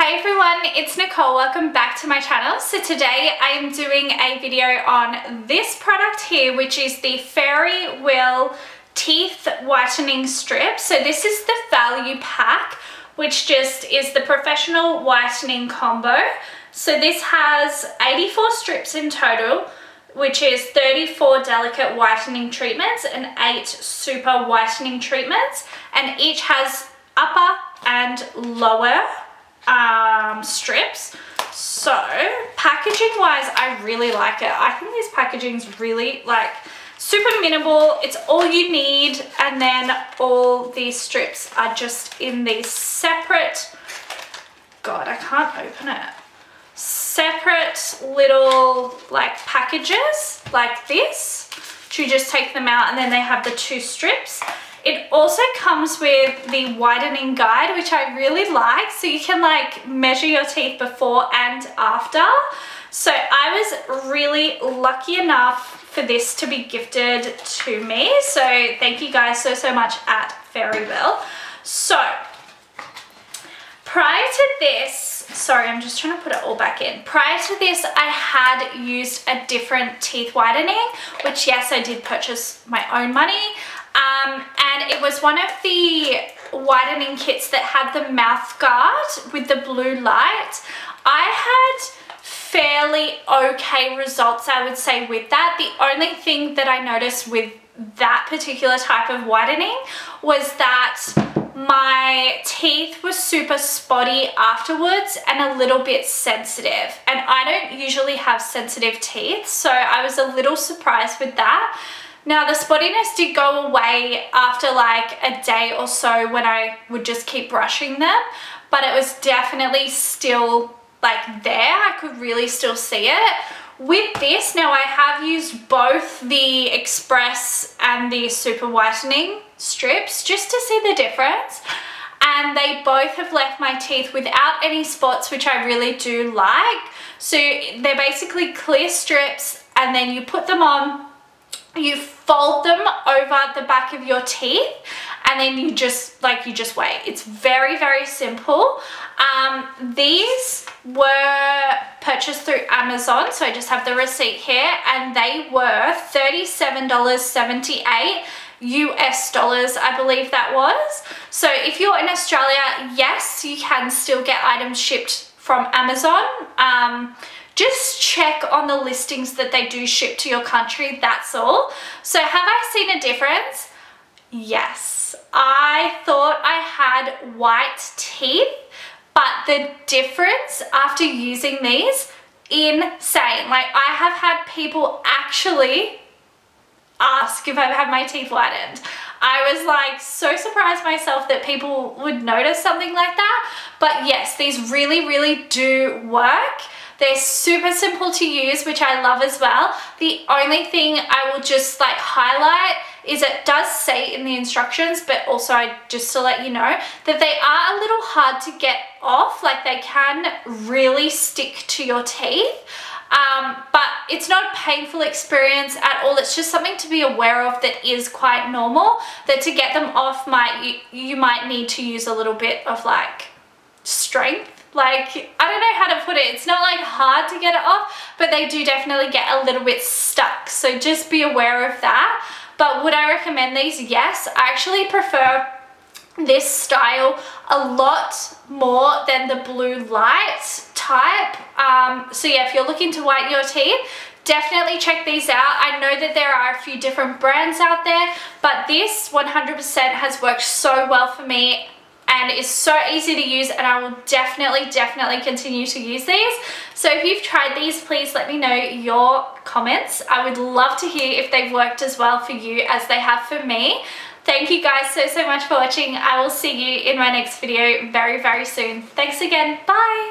Hey everyone, it's Nicole. Welcome back to my channel. So today I am doing a video on this product here, which is the Fairywill teeth whitening strip. So this is the value pack, which just is the professional whitening combo. So this has 84 strips in total, which is 34 delicate whitening treatments and 8 super whitening treatments, and each has upper and lower strips. So packaging wise, I really like it. I think this packaging is really like super minimal. It's all you need, and then all these strips are just in these separate, God, I can't open it, separate little like packages like this. You just take them out and then they have the 2 strips. It also comes with the widening guide, which I really like, so you can like measure your teeth before and after. So I was really lucky enough for this to be gifted to me, so thank you guys so much at Fairywill. So prior to this, sorry, I'm just trying to put it all back in. Prior to this, I had used a different teeth whitening, which yes, I did purchase my own money. And it was one of the whitening kits that had the mouth guard with the blue light. I had fairly okay results, I would say, with that. The only thing that I noticed with that particular type of whitening was that my teeth were super spotty afterwards and a little bit sensitive, and I don't usually have sensitive teeth, so I was a little surprised with that. Now the spottiness did go away after like a day or so when I would just keep brushing them, but it was definitely still like there. I could really still see it. With this, now I have used both the Express and the Super Whitening strips just to see the difference, and they both have left my teeth without any spots, which I really do like. So they're basically clear strips, and then you put them on, you fold them over the back of your teeth, and then you just wait. It's very simple. These were purchased through Amazon, so I just have the receipt here, and they were $37.78 US dollars, I believe that was. So if you're in Australia, yes, you can still get items shipped from Amazon. Just check on the listings that they do ship to your country, that's all. So have I seen a difference? Yes. I thought I had white teeth, but the difference after using these, insane. Like, I have had people actually ask if I've had my teeth whitened. I was like so surprised myself that people would notice something like that. But yes, these really do work. They're super simple to use, which I love as well. The only thing I will just like highlight is it does say in the instructions, but also just to let you know that they are a little hard to get off. Like, they can really stick to your teeth. But it's not a painful experience at all. It's just something to be aware of that is quite normal, that to get them off you might need to use a little bit of like strength. Like, I don't know how to put it. It's not like hard to get it off, but they do definitely get a little bit stuck. So just be aware of that. But would I recommend these? Yes. I actually prefer this style a lot more than the blue light type. So yeah, if you're looking to whiten your teeth, definitely check these out. I know that there are a few different brands out there, but this 100% has worked so well for me and is so easy to use, and I will definitely continue to use these. So if you've tried these, please let me know your comments. I would love to hear if they've worked as well for you as they have for me. Thank you guys so much for watching. I will see you in my next video very soon. Thanks again. Bye.